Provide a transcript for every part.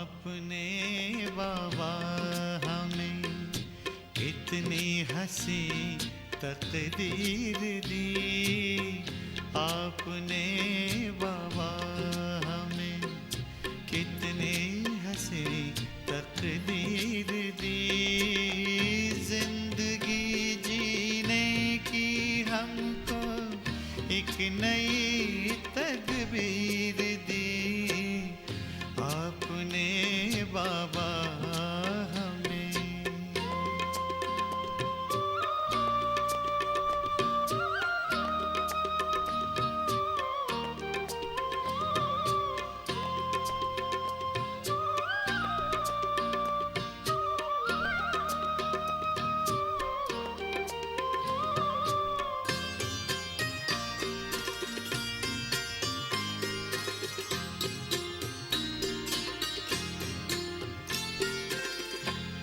आपने बाबा हमें इतनी हंसी तकदीर दी, आपने बाबा हमें कितनी हंसी तकदीर दी। जिंदगी जीने की हमको एक नई तदबीर दी, आपने बाबा हमें।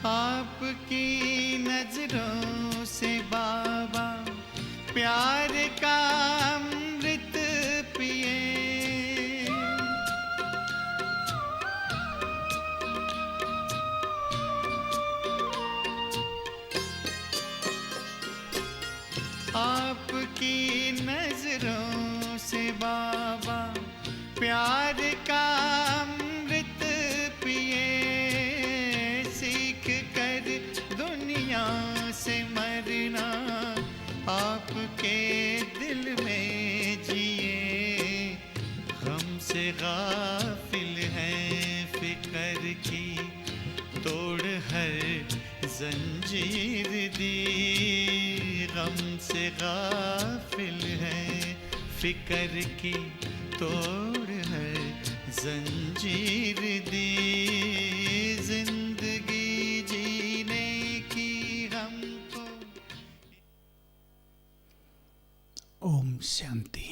आपकी नजरों से बाबा प्यार का अमृत पिए, आपकी नजरों से बाबा प्यार का अमृत पिए, सीख कर दुनिया से मरना आपके दिल में जिए। गम से गाफिल हैं फिक्र की तोड़ हर जंजीर दी, गम से गाफिल हैं फिक्र की तोड़ हर जंजीर दी। जिंदगी जीने की हमको। ओम शांति।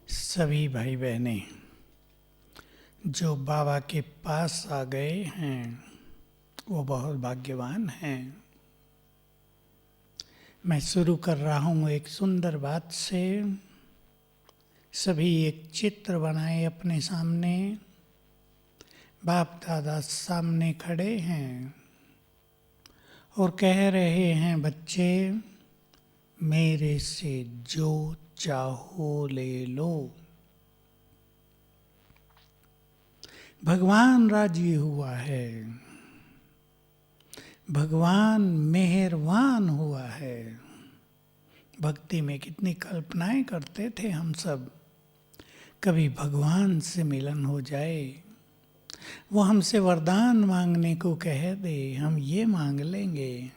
सभी भाई बहनें जो बाबा के पास आ गए हैं वो बहुत भाग्यवान हैं। मैं शुरू कर रहा हूँ एक सुंदर बात से। सभी एक चित्र बनाए अपने सामने, बाप दादा सामने खड़े हैं और कह रहे हैं, बच्चे मेरे से जो चाहो ले लो। भगवान राजी हुआ है, भगवान मेहरबान हुआ है। भक्ति में कितनी कल्पनाएं करते थे हम सब, कभी भगवान से मिलन हो जाए, वो हमसे वरदान मांगने को कह दे, हम ये मांग लेंगे।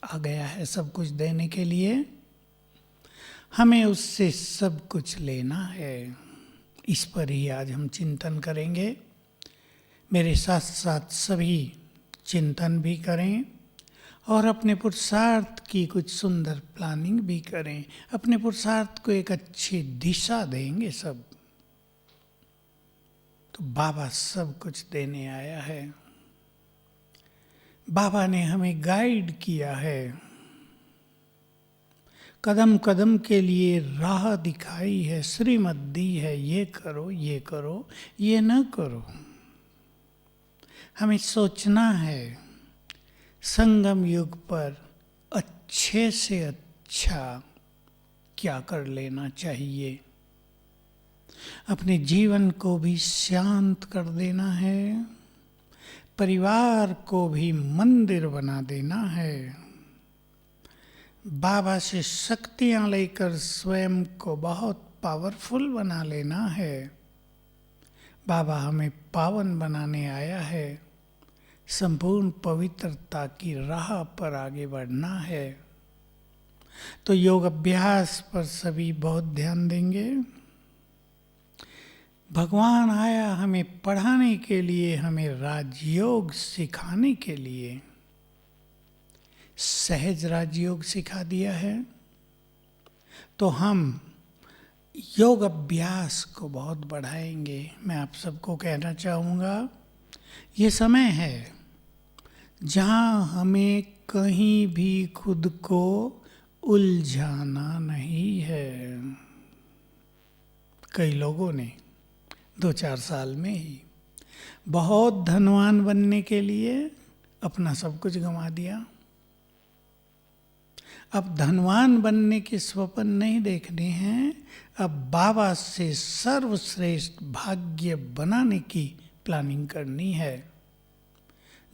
आ गया है सब कुछ देने के लिए, हमें उससे सब कुछ लेना है। इस पर ही आज हम चिंतन करेंगे। मेरे साथ साथ सभी चिंतन भी करें और अपने पुरुषार्थ की कुछ सुंदर प्लानिंग भी करें। अपने पुरुषार्थ को एक अच्छी दिशा देंगे सब। तो बाबा सब कुछ देने आया है। बाबा ने हमें गाइड किया है, कदम कदम के लिए राह दिखाई है, श्रीमत दी है, ये करो, ये न करो। हमें सोचना है संगम युग पर अच्छे से अच्छा क्या कर लेना चाहिए। अपने जीवन को भी शांत कर देना है, परिवार को भी मंदिर बना देना है, बाबा से शक्तियां लेकर स्वयं को बहुत पावरफुल बना लेना है। बाबा हमें पावन बनाने आया है, संपूर्ण पवित्रता की राह पर आगे बढ़ना है। तो योग अभ्यास पर सभी बहुत ध्यान देंगे। भगवान आया हमें पढ़ाने के लिए, हमें राजयोग सिखाने के लिए। सहज राजयोग सिखा दिया है, तो हम योग अभ्यास को बहुत बढ़ाएंगे। मैं आप सबको कहना चाहूँगा, ये समय है जहाँ हमें कहीं भी खुद को उलझाना नहीं है। कई लोगों ने 2-4 साल में ही बहुत धनवान बनने के लिए अपना सब कुछ गंवा दिया। अब धनवान बनने के स्वप्न नहीं देखने हैं, अब बाबा से सर्वश्रेष्ठ भाग्य बनाने की प्लानिंग करनी है।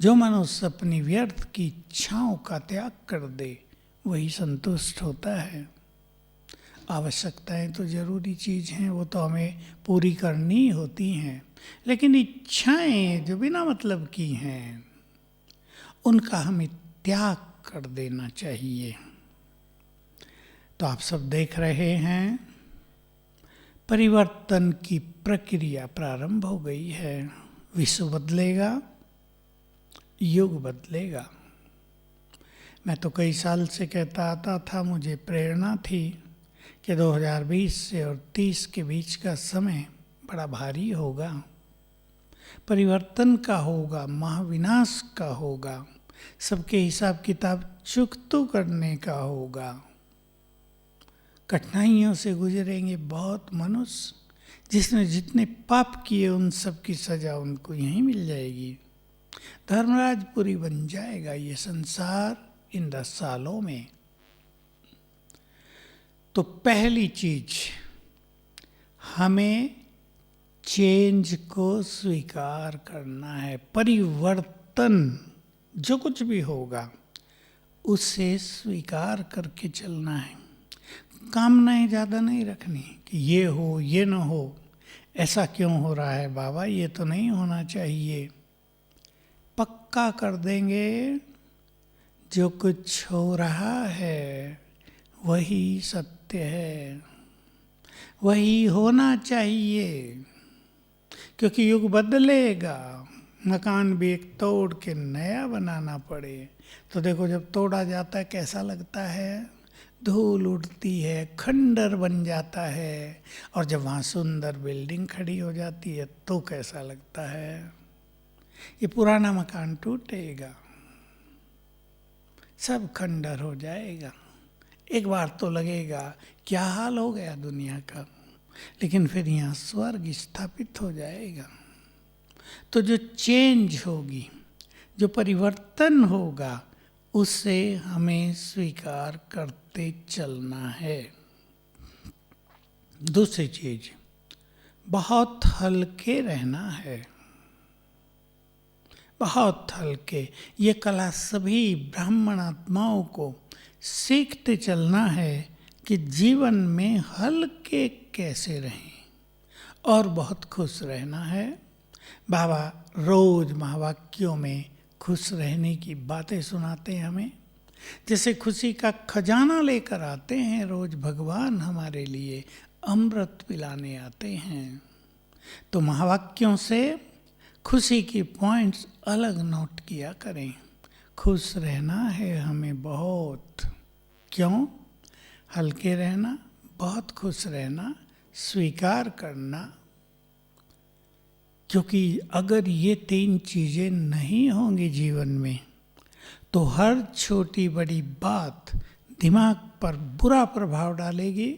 जो मनुष्य अपनी व्यर्थ की इच्छाओं का त्याग कर दे वही संतुष्ट होता है। आवश्यकताएं तो जरूरी चीज हैं, वो तो हमें पूरी करनी ही होती हैं, लेकिन इच्छाएं जो बिना मतलब की हैं उनका हमें त्याग कर देना चाहिए। तो आप सब देख रहे हैं परिवर्तन की प्रक्रिया प्रारंभ हो गई है। विश्व बदलेगा, युग बदलेगा। मैं तो कई साल से कहता आता था, मुझे प्रेरणा थी कि 2020 से और 30 के बीच का समय बड़ा भारी होगा, परिवर्तन का होगा, महाविनाश का होगा, सबके हिसाब किताब चुकतू करने का होगा। कठिनाइयों से गुजरेंगे बहुत मनुष्य, जिसने जितने पाप किए उन सब की सजा उनको यहीं मिल जाएगी। धर्मराजपुरी बन जाएगा ये संसार इन 10 सालों में। तो पहली चीज, हमें चेंज को स्वीकार करना है। परिवर्तन जो कुछ भी होगा उसे स्वीकार करके चलना है। कामनाएं ज़्यादा नहीं रखनी कि ये हो ये न हो, ऐसा क्यों हो रहा है बाबा, ये तो नहीं होना चाहिए। पक्का कर देंगे जो कुछ हो रहा है वही सत्य है, वही होना चाहिए, क्योंकि युग बदलेगा। मकान भी एक तोड़ के नया बनाना पड़े तो देखो, जब तोड़ा जाता है कैसा लगता है, धूल उड़ती है, खंडर बन जाता है, और जब वहाँ सुंदर बिल्डिंग खड़ी हो जाती है तो कैसा लगता है। ये पुराना मकान टूटेगा, सब खंडर हो जाएगा। एक बार तो लगेगा क्या हाल हो गया दुनिया का, लेकिन फिर यहाँ स्वर्ग स्थापित हो जाएगा। तो जो चेंज होगी, जो परिवर्तन होगा, उसे हमें स्वीकार करते चलना है। दूसरी चीज, बहुत हल्के रहना है, बहुत हल्के। ये कला सभी ब्राह्मण आत्माओं को सीखते चलना है कि जीवन में हल्के कैसे रहें और बहुत खुश रहना है। बाबा रोज महावाक्यों में खुश रहने की बातें सुनाते हैं हमें, जैसे खुशी का खजाना लेकर आते हैं। रोज भगवान हमारे लिए अमृत पिलाने आते हैं। तो महावाक्यों से खुशी की पॉइंट्स अलग नोट किया करें। खुश रहना है हमें बहुत। क्यों? हल्के रहना, बहुत खुश रहना, स्वीकार करना। क्योंकि अगर ये 3 चीजें नहीं होंगी जीवन में तो हर छोटी बड़ी बात दिमाग पर बुरा प्रभाव डालेगी।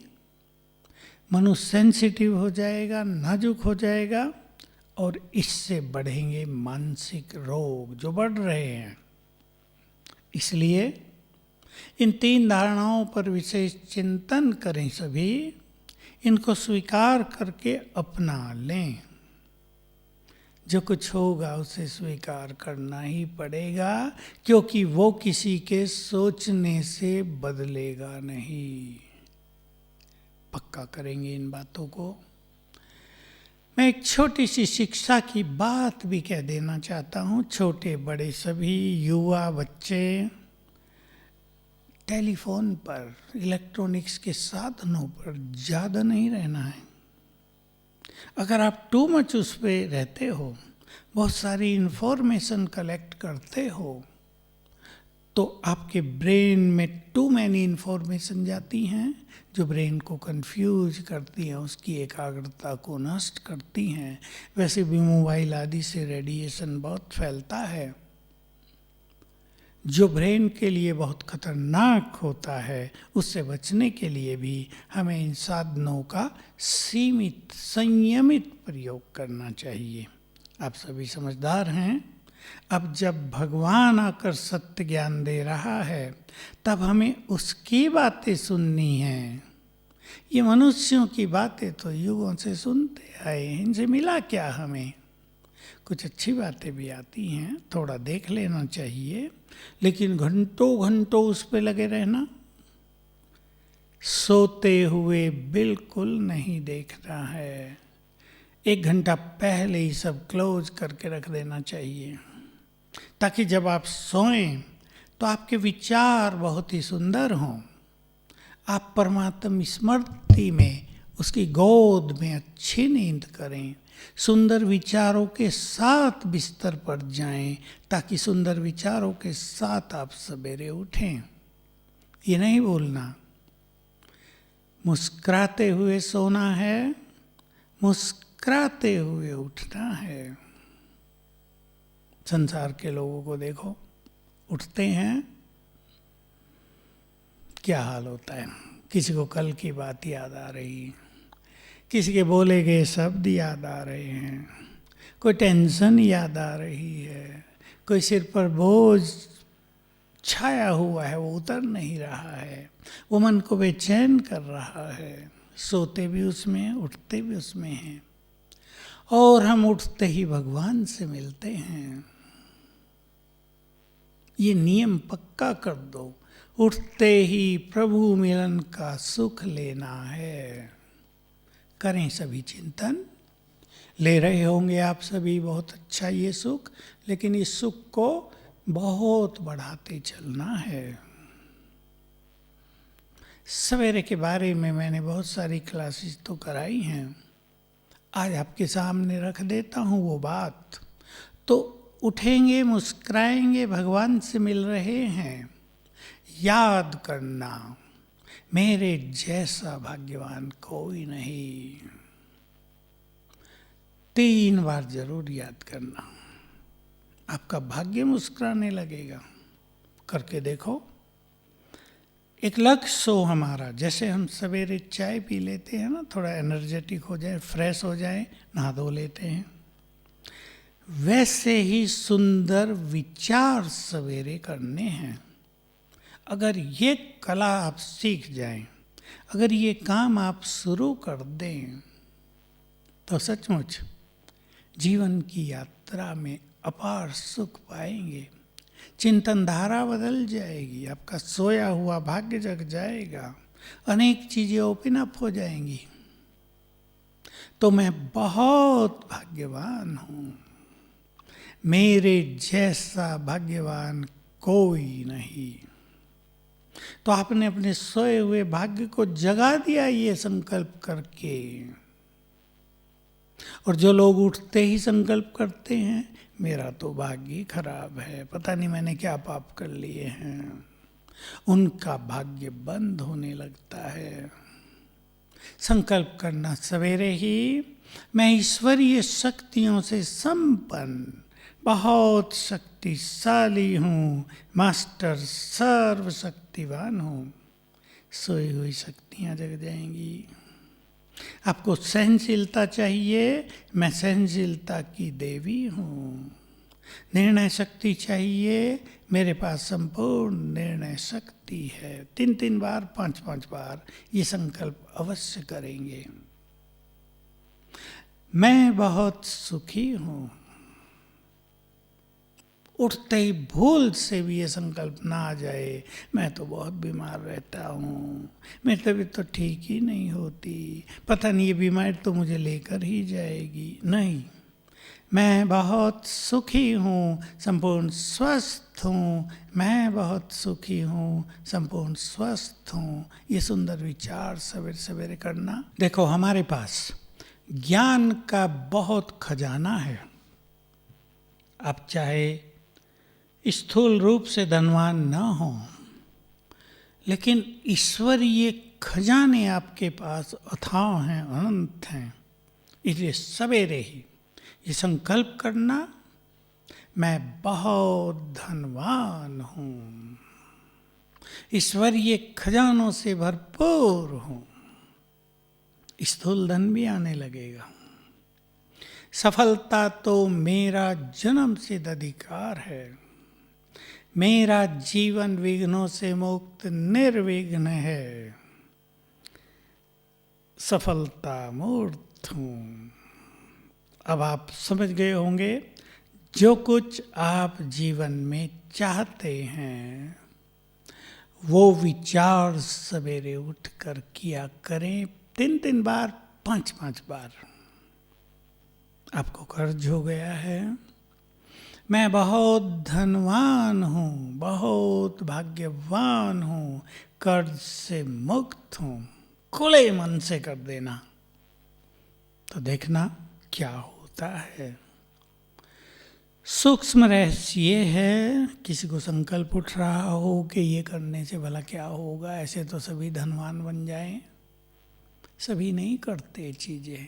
मनुष्य सेंसिटिव हो जाएगा, नाजुक हो जाएगा, और इससे बढ़ेंगे मानसिक रोग जो बढ़ रहे हैं। इसलिए इन 3 धारणाओं पर विशेष चिंतन करें सभी, इनको स्वीकार करके अपना लें। जो कुछ होगा उसे स्वीकार करना ही पड़ेगा, क्योंकि वो किसी के सोचने से बदलेगा नहीं। पक्का करेंगे इन बातों को। मैं एक छोटी सी शिक्षा की बात भी कह देना चाहता हूँ। छोटे बड़े सभी युवा बच्चे टेलीफोन पर, इलेक्ट्रॉनिक्स के साधनों पर ज़्यादा नहीं रहना है। अगर आप टू मच उस पर रहते हो, बहुत सारी इंफॉर्मेशन कलेक्ट करते हो, तो आपके ब्रेन में टू मैनी इंफॉर्मेशन जाती हैं जो ब्रेन को कंफ्यूज करती हैं, उसकी एकाग्रता को नष्ट करती हैं। वैसे भी मोबाइल आदि से रेडिएशन बहुत फैलता है जो ब्रेन के लिए बहुत खतरनाक होता है। उससे बचने के लिए भी हमें इन साधनों का सीमित, संयमित प्रयोग करना चाहिए। आप सभी समझदार हैं। अब जब भगवान आकर सत्य ज्ञान दे रहा है तब हमें उसकी बातें सुननी हैं। ये मनुष्यों की बातें तो युगों से सुनते आए हैं, इनसे मिला क्या हमें? कुछ अच्छी बातें भी आती हैं, थोड़ा देख लेना चाहिए, लेकिन घंटों घंटों उस पे लगे रहना, सोते हुए बिल्कुल नहीं देखना है। 1 घंटा पहले ही सब क्लोज करके रख देना चाहिए, ताकि जब आप सोएं तो आपके विचार बहुत ही सुंदर हों। आप परमात्मा स्मृति में, उसकी गोद में अच्छी नींद करें, सुंदर विचारों के साथ बिस्तर पर जाएं, ताकि सुंदर विचारों के साथ आप सवेरे उठें। ये नहीं भूलना, मुस्कुराते हुए सोना है, मुस्कुराते हुए उठना है। संसार के लोगों को देखो, उठते हैं, क्या हाल होता है। किसी को कल की बात याद आ रही, किसी के बोले गए शब्द याद आ रहे हैं, कोई टेंशन याद आ रही है, कोई सिर पर बोझ छाया हुआ है, वो उतर नहीं रहा है, वो मन को बेचैन कर रहा है। सोते भी उसमें, उठते भी उसमें हैं, और हम उठते ही भगवान से मिलते हैं। ये नियम पक्का कर दो, उठते ही प्रभु मिलन का सुख लेना है। करें सभी चिंतन, ले रहे होंगे आप सभी बहुत अच्छा ये सुख, लेकिन इस सुख को बहुत बढ़ाते चलना है। सवेरे के बारे में मैंने बहुत सारी क्लासेस तो कराई हैं, आज आपके सामने रख देता हूँ वो बात। तो उठेंगे, मुस्कुराएंगे, भगवान से मिल रहे हैं, याद करना मेरे जैसा भाग्यवान कोई नहीं। 3 बार जरूर याद करना, आपका भाग्य मुस्कुराने लगेगा। करके देखो। एक लक्ष्य हो हमारा, जैसे हम सवेरे चाय पी लेते हैं ना, थोड़ा एनर्जेटिक हो जाए, फ्रेश हो जाए, नहा धो लेते हैं, वैसे ही सुंदर विचार सवेरे करने हैं। अगर ये कला आप सीख जाएं, अगर ये काम आप शुरू कर दें, तो सचमुच जीवन की यात्रा में अपार सुख पाएंगे। चिंतन धारा बदल जाएगी, आपका सोया हुआ भाग्य जग जाएगा, अनेक चीजें ओपन अप हो जाएंगी। तो मैं बहुत भाग्यवान हूं, मेरे जैसा भाग्यवान कोई नहीं। तो आपने अपने सोए हुए भाग्य को जगा दिया ये संकल्प करके। और जो लोग उठते ही संकल्प करते हैं, मेरा तो भाग्य खराब है, पता नहीं मैंने क्या पाप कर लिए हैं, उनका भाग्य बंद होने लगता है। संकल्प करना सवेरे ही, मैं ईश्वरीय शक्तियों से संपन्न बहुत शक्तिशाली हूँ, मास्टर सर्वशक्तिवान हूँ। सोई हुई शक्तियाँ जग जाएंगी। आपको सहनशीलता चाहिए, मैं सहनशीलता की देवी हूँ। निर्णय शक्ति चाहिए, मेरे पास संपूर्ण निर्णय शक्ति है। 3-3 बार, 5-5 बार ये संकल्प अवश्य करेंगे। मैं बहुत सुखी हूँ। उठते ही भूल से भी ये संकल्प ना आ जाए, मैं तो बहुत बीमार रहता हूँ, मेरी तबीयत तो ठीक ही नहीं होती, पता नहीं ये बीमारी तो मुझे लेकर ही जाएगी। नहीं, मैं बहुत सुखी हूँ, संपूर्ण स्वस्थ हूँ, मैं बहुत सुखी हूँ, संपूर्ण स्वस्थ हूँ। ये सुंदर विचार सवेरे सवेरे करना। देखो, हमारे पास ज्ञान का बहुत खजाना है। आप चाहे स्थूल रूप से धनवान न हो, लेकिन ईश्वरीय खजाने आपके पास अथाह हैं, अनंत हैं। इसलिए सवेरे ही ये संकल्प करना, मैं बहुत धनवान हूँ, ईश्वरीय खजानों से भरपूर हूँ। स्थूल धन भी आने लगेगा। सफलता तो मेरा जन्म सिद्ध अधिकार है। मेरा जीवन विघ्नों से मुक्त निर्विघ्न है। सफलता मूर्त हूँ। अब आप समझ गए होंगे, जो कुछ आप जीवन में चाहते हैं वो विचार सवेरे उठकर किया करें, 3 बार 5 बार। आपको कर्ज हो गया है, मैं बहुत धनवान हूँ, बहुत भाग्यवान हूँ, कर्ज से मुक्त हूँ, खुले मन से कर देना, तो देखना क्या होता है। सूक्ष्म रहस्य ये है, किसी को संकल्प उठ रहा हो कि ये करने से भला क्या होगा, ऐसे तो सभी धनवान बन जाएं, सभी नहीं करते चीजें।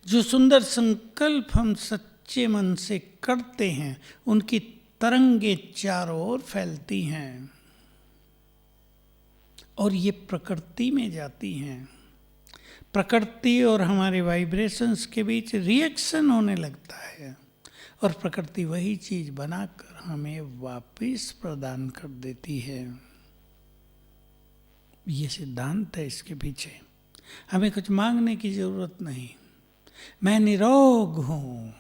जो सुंदर संकल्प हम सच्चे मन से करते हैं उनकी तरंगे चारों ओर फैलती हैं और ये प्रकृति में जाती हैं। प्रकृति और हमारे वाइब्रेशंस के बीच रिएक्शन होने लगता है और प्रकृति वही चीज बनाकर हमें वापस प्रदान कर देती है। ये सिद्धांत है इसके पीछे। हमें कुछ मांगने की जरूरत नहीं। मैं निरोग हूं,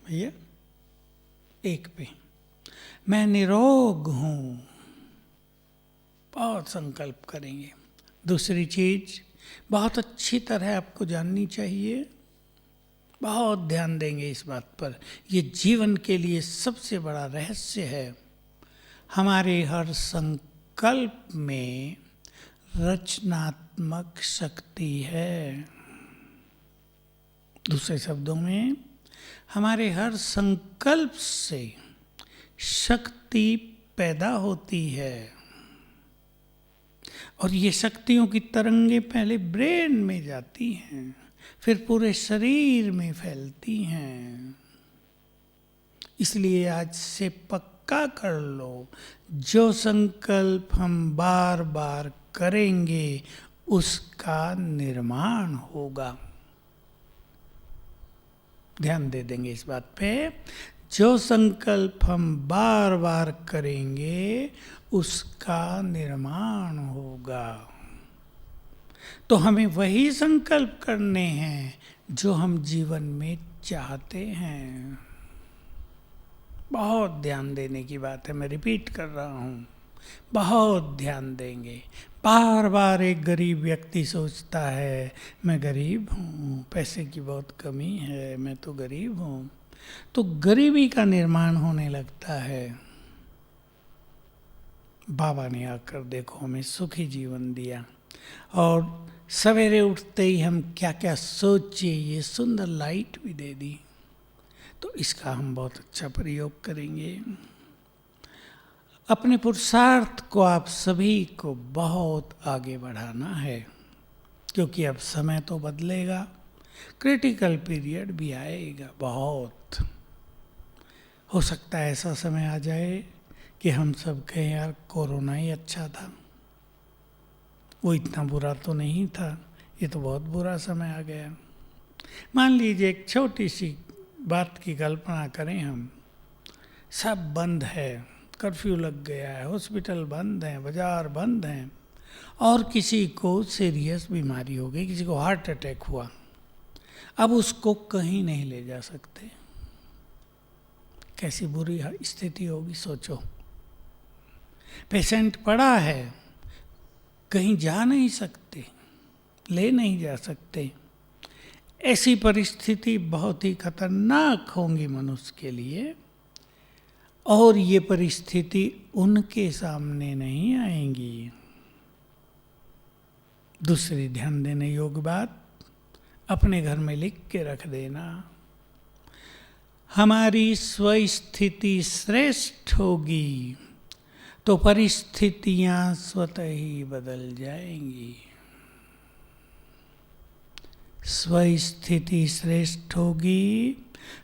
भैया एक पे, मैं निरोग हूं, बहुत संकल्प करेंगे। दूसरी चीज बहुत अच्छी तरह आपको जाननी चाहिए, बहुत ध्यान देंगे इस बात पर, ये जीवन के लिए सबसे बड़ा रहस्य है। हमारे हर संकल्प में रचनात्मक शक्ति है। दूसरे शब्दों में, हमारे हर संकल्प से शक्ति पैदा होती है और ये शक्तियों की तरंगे पहले ब्रेन में जाती हैं, फिर पूरे शरीर में फैलती हैं। इसलिए आज से पक्का कर लो, जो संकल्प हम बार बार करेंगे उसका निर्माण होगा। ध्यान दे देंगे इस बात पे, जो संकल्प हम बार बार करेंगे उसका निर्माण होगा। तो हमें वही संकल्प करने हैं जो हम जीवन में चाहते हैं। बहुत ध्यान देने की बात है, मैं रिपीट कर रहा हूँ, बहुत ध्यान देंगे। बार बार एक गरीब व्यक्ति सोचता है मैं गरीब हूँ, पैसे की बहुत कमी है, मैं तो गरीब हूँ, तो गरीबी का निर्माण होने लगता है। बाबा ने आकर देखो हमें सुखी जीवन दिया और सवेरे उठते ही हम क्या क्या सोचे, ये सुंदर लाइट भी दे दी, तो इसका हम बहुत अच्छा प्रयोग करेंगे। अपने पुरुषार्थ को आप सभी को बहुत आगे बढ़ाना है, क्योंकि अब समय तो बदलेगा, क्रिटिकल पीरियड भी आएगा। बहुत हो सकता है ऐसा समय आ जाए कि हम सब कहें यार कोरोना ही अच्छा था, वो इतना बुरा तो नहीं था, ये तो बहुत बुरा समय आ गया। मान लीजिए एक छोटी सी बात की कल्पना करें हम, सब बंद है, कर्फ्यू लग गया है, हॉस्पिटल बंद हैं, बाजार बंद हैं, और किसी को सीरियस बीमारी हो गई, किसी को हार्ट अटैक हुआ, अब उसको कहीं नहीं ले जा सकते। कैसी बुरी स्थिति होगी सोचो। पेशेंट पड़ा है, कहीं जा नहीं सकते, ले नहीं जा सकते। ऐसी परिस्थिति बहुत ही खतरनाक होंगी मनुष्य के लिए, और ये परिस्थिति उनके सामने नहीं आएंगी। दूसरी ध्यान देने योग्य बात, अपने घर में लिख के रख देना, हमारी स्वस्थिति श्रेष्ठ होगी तो परिस्थितियां स्वतः ही बदल जाएंगी। स्वस्थिति श्रेष्ठ होगी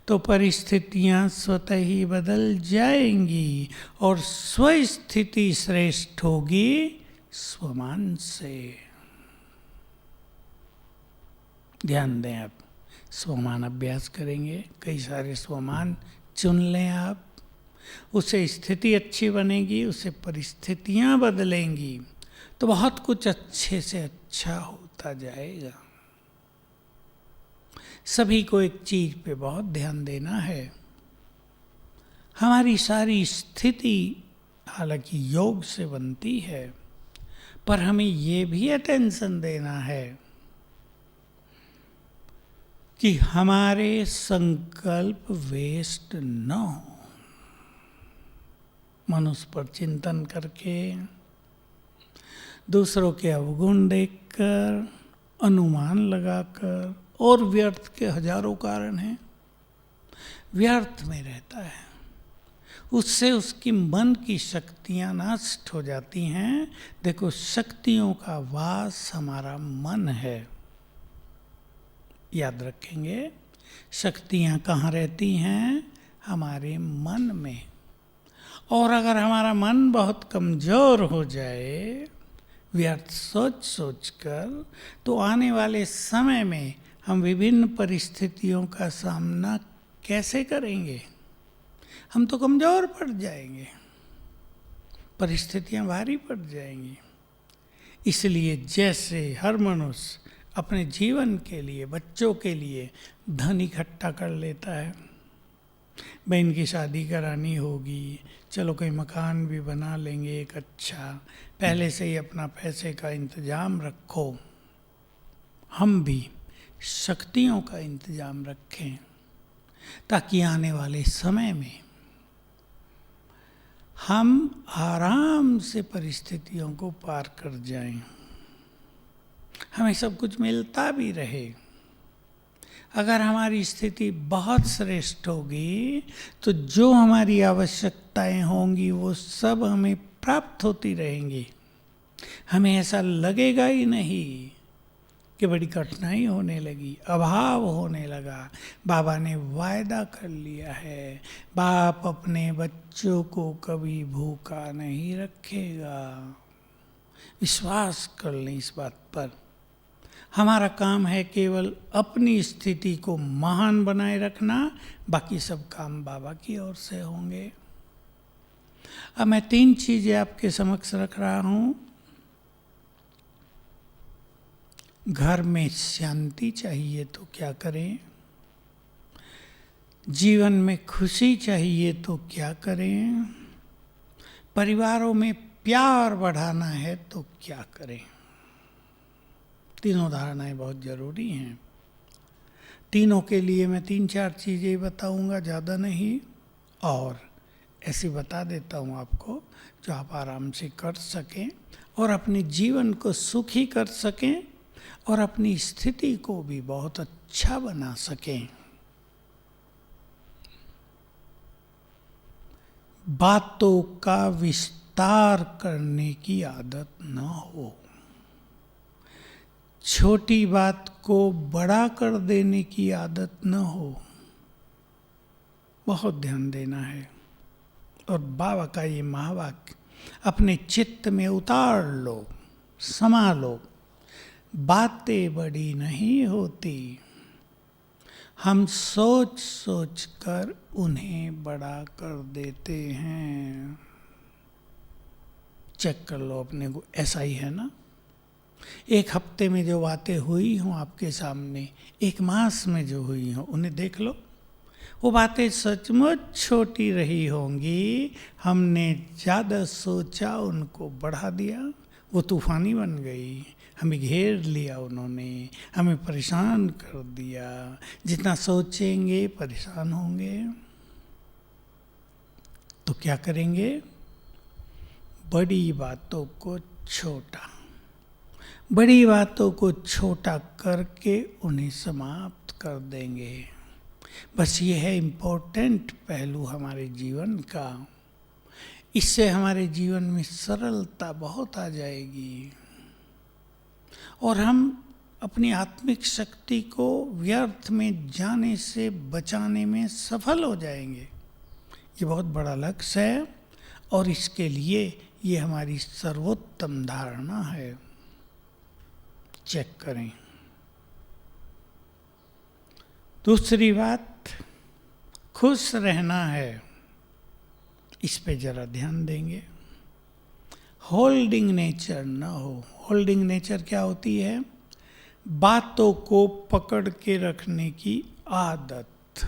तो परिस्थितियां स्वतः ही बदल जाएंगी, और स्वस्थिति श्रेष्ठ होगी स्वमान से। ध्यान दें आप, स्वमान अभ्यास करेंगे, कई सारे स्वमान चुन लें आप, उससे स्थिति अच्छी बनेगी, उससे परिस्थितियां बदलेंगी, तो बहुत कुछ अच्छे से अच्छा होता जाएगा। सभी को एक चीज पे बहुत ध्यान देना है, हमारी सारी स्थिति हालांकि योग से बनती है, पर हमें ये भी अटेंशन देना है कि हमारे संकल्प वेस्ट न हो। मनुष्य पर चिंतन करके, दूसरों के अवगुण देखकर, अनुमान लगाकर, और व्यर्थ के हजारों कारण हैं, व्यर्थ में रहता है, उससे उसकी मन की शक्तियां नष्ट हो जाती हैं। देखो, शक्तियों का वास हमारा मन है, याद रखेंगे। शक्तियां कहाँ रहती हैं? हमारे मन में। और अगर हमारा मन बहुत कमजोर हो जाए व्यर्थ सोच सोच कर, तो आने वाले समय में हम विभिन्न परिस्थितियों का सामना कैसे करेंगे? हम तो कमजोर पड़ जाएंगे, परिस्थितियां भारी पड़ जाएंगी। इसलिए जैसे हर मनुष्य अपने जीवन के लिए, बच्चों के लिए धन इकट्ठा कर लेता है, बहन की शादी करानी होगी, चलो कोई मकान भी बना लेंगे एक अच्छा, पहले से ही अपना पैसे का इंतजाम रखो। हम भी शक्तियों का इंतजाम रखें ताकि आने वाले समय में हम आराम से परिस्थितियों को पार कर जाएं, हमें सब कुछ मिलता भी रहे। अगर हमारी स्थिति बहुत श्रेष्ठ होगी तो जो हमारी आवश्यकताएं होंगी वो सब हमें प्राप्त होती रहेंगी। हमें ऐसा लगेगा ही नहीं कि बड़ी कठिनाई होने लगी, अभाव होने लगा। बाबा ने वायदा कर लिया है, बाप अपने बच्चों को कभी भूखा नहीं रखेगा। विश्वास कर लें इस बात पर। हमारा काम है केवल अपनी स्थिति को महान बनाए रखना, बाकी सब काम बाबा की ओर से होंगे। अब मैं 3 चीजें आपके समक्ष रख रहा हूं। घर में शांति चाहिए तो क्या करें? जीवन में खुशी चाहिए तो क्या करें? परिवारों में प्यार बढ़ाना है तो क्या करें? तीनों धारणाएं बहुत जरूरी हैं। तीनों के लिए मैं 3-4 चीजें बताऊंगा, ज़्यादा नहीं, और ऐसी बता देता हूं आपको जो आप आराम से कर सकें और अपने जीवन को सुखी कर सकें और अपनी स्थिति को भी बहुत अच्छा बना सकें। बातों का विस्तार करने की आदत न हो, छोटी बात को बड़ा कर देने की आदत न हो, बहुत ध्यान देना है। और बाबा का ये महावाक्य अपने चित्त में उतार लो, समा लो। बातें बड़ी नहीं होती, हम सोच सोच कर उन्हें बड़ा कर देते हैं। चेक कर लो अपने को, ऐसा ही है ना? एक हफ्ते में जो बातें हुई हों आपके सामने, एक मास में जो हुई हों, उन्हें देख लो। वो बातें सचमुच छोटी रही होंगी, हमने ज़्यादा सोचा, उनको बढ़ा दिया, वो तूफानी बन गई, हमें घेर लिया उन्होंने, हमें परेशान कर दिया। जितना सोचेंगे परेशान होंगे। तो क्या करेंगे? बड़ी बातों को छोटा, बड़ी बातों को छोटा करके उन्हें समाप्त कर देंगे। बस ये है इम्पोर्टेंट पहलू हमारे जीवन का। इससे हमारे जीवन में सरलता बहुत आ जाएगी और हम अपनी आत्मिक शक्ति को व्यर्थ में जाने से बचाने में सफल हो जाएंगे। ये बहुत बड़ा लक्ष्य है और इसके लिए ये हमारी सर्वोत्तम धारणा है। चेक करें। दूसरी बात, खुश रहना है, इस पे जरा ध्यान देंगे। होल्डिंग नेचर ना हो। होल्डिंग नेचर क्या होती है? बातों को पकड़ के रखने की आदत।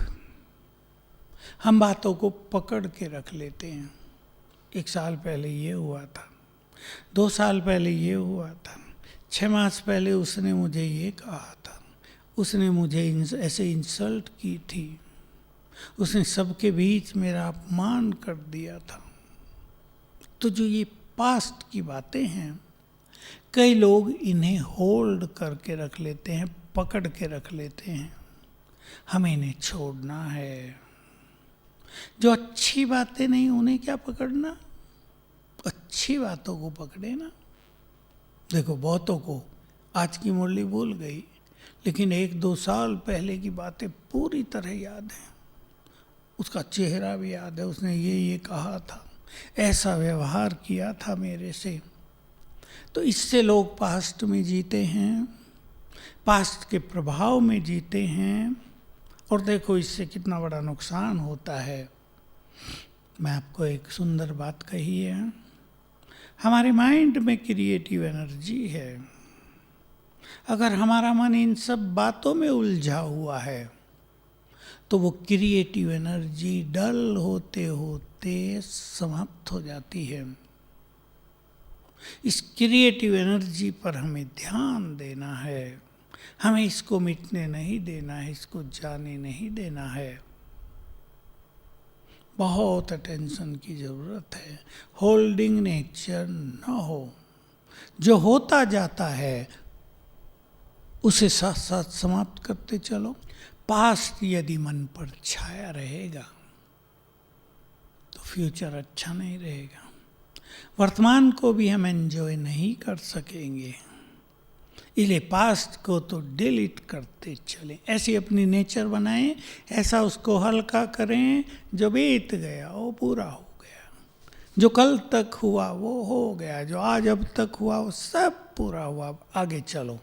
हम बातों को पकड़ के रख लेते हैं। 1 साल पहले ये हुआ था, 2 साल पहले ये हुआ था, 6 मास पहले उसने मुझे ये कहा था, उसने मुझे ऐसे इंसल्ट की थी, उसने सबके बीच मेरा अपमान कर दिया था। तो जो ये पास्ट की बातें हैं, कई लोग इन्हें होल्ड करके रख लेते हैं, पकड़ के रख लेते हैं। हमें इन्हें छोड़ना है। जो अच्छी बातें नहीं, उन्हें क्या पकड़ना? अच्छी बातों को पकड़े ना। देखो, बहुतों को आज की मुरली भूल गई, लेकिन 1-2 साल पहले की बातें पूरी तरह याद हैं। उसका चेहरा भी याद है, उसने ये कहा था, ऐसा व्यवहार किया था मेरे से। तो इससे लोग पास्ट में जीते हैं, पास्ट के प्रभाव में जीते हैं, और देखो इससे कितना बड़ा नुकसान होता है। मैं आपको एक सुंदर बात कही है, हमारे माइंड में क्रिएटिव एनर्जी है। अगर हमारा मन इन सब बातों में उलझा हुआ है, तो वो क्रिएटिव एनर्जी डल होते होते समाप्त हो जाती है। इस क्रिएटिव एनर्जी पर हमें ध्यान देना है। हमें इसको मिटने नहीं देना है, इसको जाने नहीं देना है। बहुत अटेंशन की जरूरत है। होल्डिंग नेचर न हो। जो होता जाता है उसे साथ साथ समाप्त करते चलो। पास्ट यदि मन पर छाया रहेगा तो फ्यूचर अच्छा नहीं रहेगा। वर्तमान को भी हम एंजॉय नहीं कर सकेंगे। इसलिए पास्ट को तो डिलीट करते चलें। ऐसी अपनी नेचर बनाएं, ऐसा उसको हल्का करें। जो बीत गया वो पूरा हो गया, जो कल तक हुआ वो हो गया, जो आज अब तक हुआ वो सब पूरा हुआ। अब आगे चलो।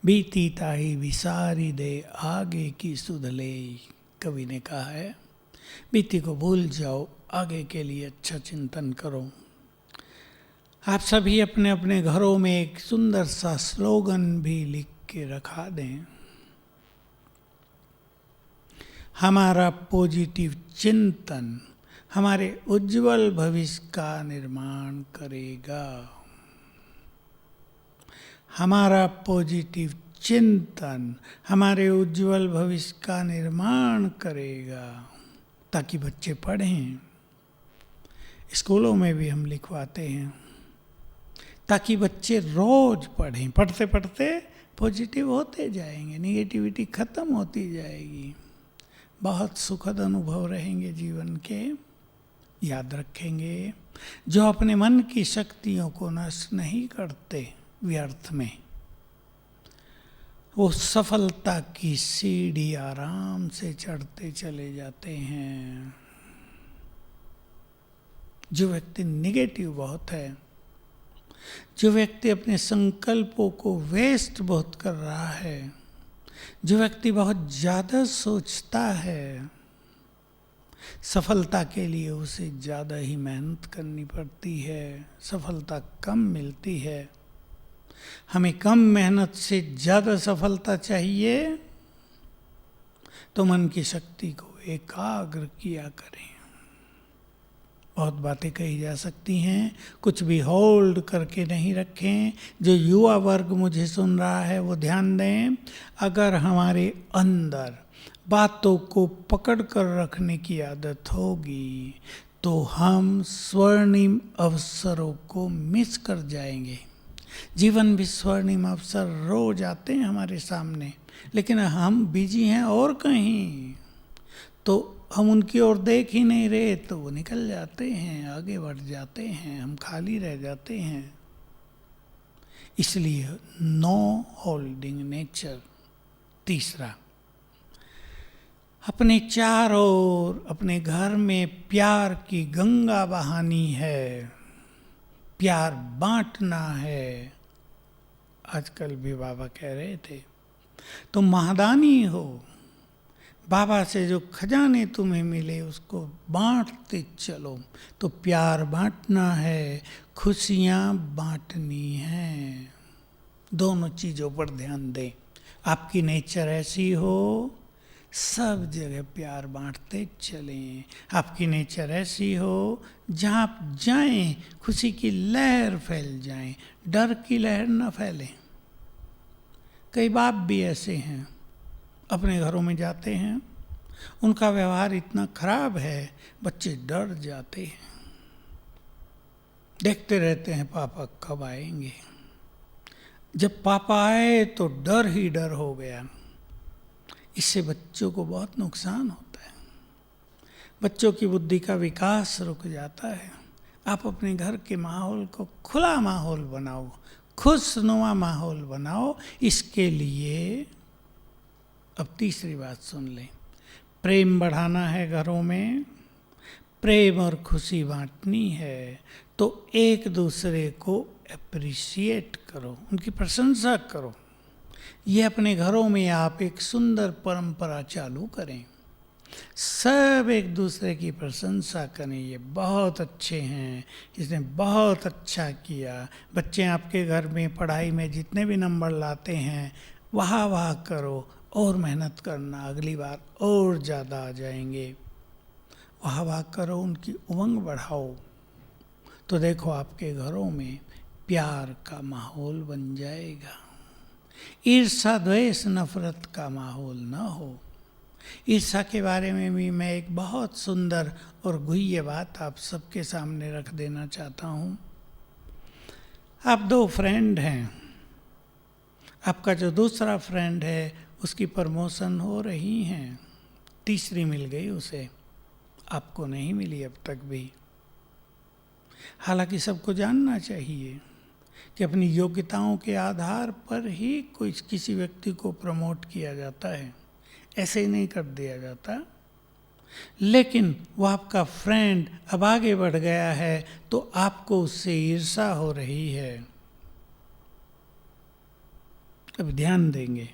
बीती ताई विसारी दे, आगे की सुध ले, कवि ने कहा है। बीती को भूल जाओ, आगे के लिए अच्छा चिंतन करो। आप सभी अपने अपने घरों में एक सुंदर सा स्लोगन भी लिख के रखा दें। हमारा पॉजिटिव चिंतन हमारे उज्जवल भविष्य का निर्माण करेगा। हमारा पॉजिटिव चिंतन हमारे उज्जवल भविष्य का निर्माण करेगा। ताकि बच्चे पढ़ें, स्कूलों में भी हम लिखवाते हैं, ताकि बच्चे रोज पढ़ें। पढ़ते पढ़ते पॉजिटिव होते जाएंगे, निगेटिविटी खत्म होती जाएगी। बहुत सुखद अनुभव रहेंगे जीवन के। याद रखेंगे, जो अपने मन की शक्तियों को नष्ट नहीं करते व्यर्थ में, वो सफलता की सीढ़ी आराम से चढ़ते चले जाते हैं। जो व्यक्ति निगेटिव बहुत है, जो व्यक्ति अपने संकल्पों को वेस्ट बहुत कर रहा है, जो व्यक्ति बहुत ज़्यादा सोचता है, सफलता के लिए उसे ज़्यादा ही मेहनत करनी पड़ती है, सफलता कम मिलती है। हमें कम मेहनत से ज़्यादा सफलता चाहिए, तो मन की शक्ति को एकाग्र किया करें। बहुत बातें कही जा सकती हैं, कुछ भी होल्ड करके नहीं रखें। जो युवा वर्ग मुझे सुन रहा है वो ध्यान दें। अगर हमारे अंदर बातों को पकड़ कर रखने की आदत होगी तो हम स्वर्णिम अवसरों को मिस कर जाएंगे। जीवन भी स्वर्णिम अवसर रोज आते हैं हमारे सामने, लेकिन हम बिजी हैं और कहीं, तो हम उनकी ओर देख ही नहीं रहे, तो वो निकल जाते हैं, आगे बढ़ जाते हैं, हम खाली रह जाते हैं। इसलिए नो होल्डिंग नेचर। तीसरा, अपने चारों ओर अपने घर में प्यार की गंगा बहानी है, प्यार बांटना है। आजकल भी बाबा कह रहे थे, तुम महादानी हो। बाबा से जो खजाने तुम्हें मिले उसको बांटते चलो। तो प्यार बांटना है, खुशियाँ बांटनी हैं। दोनों चीज़ों पर ध्यान दें। आपकी नेचर ऐसी हो, सब जगह प्यार बांटते चलें। आपकी नेचर ऐसी हो, जहाँ आप जाएं खुशी की लहर फैल जाए, डर की लहर न फैले। कई बाप भी ऐसे हैं, अपने घरों में जाते हैं, उनका व्यवहार इतना खराब है, बच्चे डर जाते हैं, देखते रहते हैं पापा कब आएंगे। जब पापा आए तो डर ही डर हो गया। इससे बच्चों को बहुत नुकसान होता है, बच्चों की बुद्धि का विकास रुक जाता है। आप अपने घर के माहौल को खुला माहौल बनाओ, खुशनुमा माहौल बनाओ। इसके लिए अब तीसरी बात सुन लें। प्रेम बढ़ाना है घरों में, प्रेम और खुशी बांटनी है, तो एक दूसरे को अप्रिशिएट करो, उनकी प्रशंसा करो। ये अपने घरों में आप एक सुंदर परंपरा चालू करें। सब एक दूसरे की प्रशंसा करें, ये बहुत अच्छे हैं, इसने बहुत अच्छा किया। बच्चे आपके घर में पढ़ाई में जितने भी नंबर लाते हैं, वाह वाह करो, और मेहनत करना, अगली बार और ज़्यादा आ जाएंगे। वाह वाह करो, उनकी उमंग बढ़ाओ, तो देखो आपके घरों में प्यार का माहौल बन जाएगा। ईर्षा द्वेष नफरत का माहौल न हो। ईर्षा के बारे में भी मैं एक बहुत सुंदर और गुह्य बात आप सबके सामने रख देना चाहता हूँ। आप दो फ्रेंड हैं, आपका जो दूसरा फ्रेंड है उसकी प्रमोशन हो रही है, तीसरी मिल गई उसे, आपको नहीं मिली अब तक भी। हालांकि सबको जानना चाहिए कि अपनी योग्यताओं के आधार पर ही कोई किसी व्यक्ति को प्रमोट किया जाता है, ऐसे ही नहीं कर दिया जाता। लेकिन वह आपका फ्रेंड अब आगे बढ़ गया है तो आपको उससे ईर्षा हो रही है। अब ध्यान देंगे,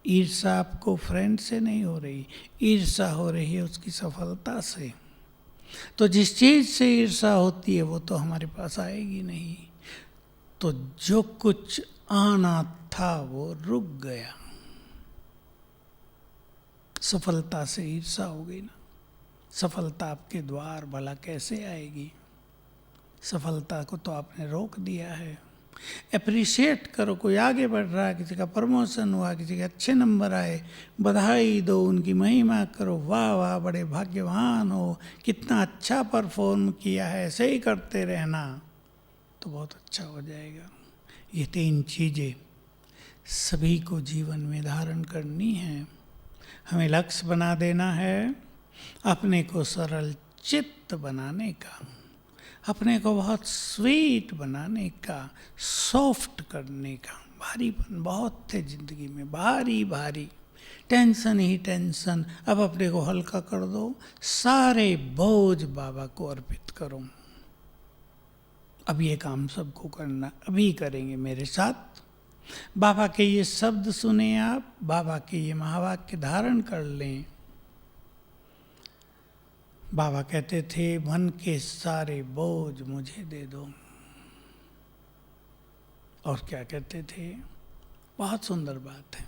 ईर्षा आपको फ्रेंड से नहीं हो रही, ईर्षा हो रही है उसकी सफलता से। तो जिस चीज से ईर्षा होती है वो तो हमारे पास आएगी नहीं। तो जो कुछ आना था वो रुक गया। सफलता से ईर्षा हो गई ना, सफलता आपके द्वार भला कैसे आएगी? सफलता को तो आपने रोक दिया है। अप्रिशिएट करो, कोई आगे बढ़ रहा है, किसी का प्रमोशन हुआ, किसी के अच्छे नंबर आए, बधाई दो, उनकी महिमा करो, वाह वाह बड़े भाग्यवान हो, कितना अच्छा परफॉर्म किया है, ऐसे ही करते रहना, तो बहुत अच्छा हो जाएगा। ये तीन चीज़ें सभी को जीवन में धारण करनी है। हमें लक्ष्य बना देना है अपने को सरल चित्त बनाने का, अपने को बहुत स्वीट बनाने का, सॉफ्ट करने का। भारीपन बहुत थे जिंदगी में, भारी भारी टेंशन ही टेंशन। अब अपने को हल्का कर दो, सारे बोझ बाबा को अर्पित करो। अब ये काम सबको करना, अभी करेंगे मेरे साथ। बाबा के ये शब्द सुने आप, बाबा के ये महावाक्य धारण कर लें। बाबा कहते थे, मन के सारे बोझ मुझे दे दो। और क्या कहते थे, बहुत सुंदर बात है,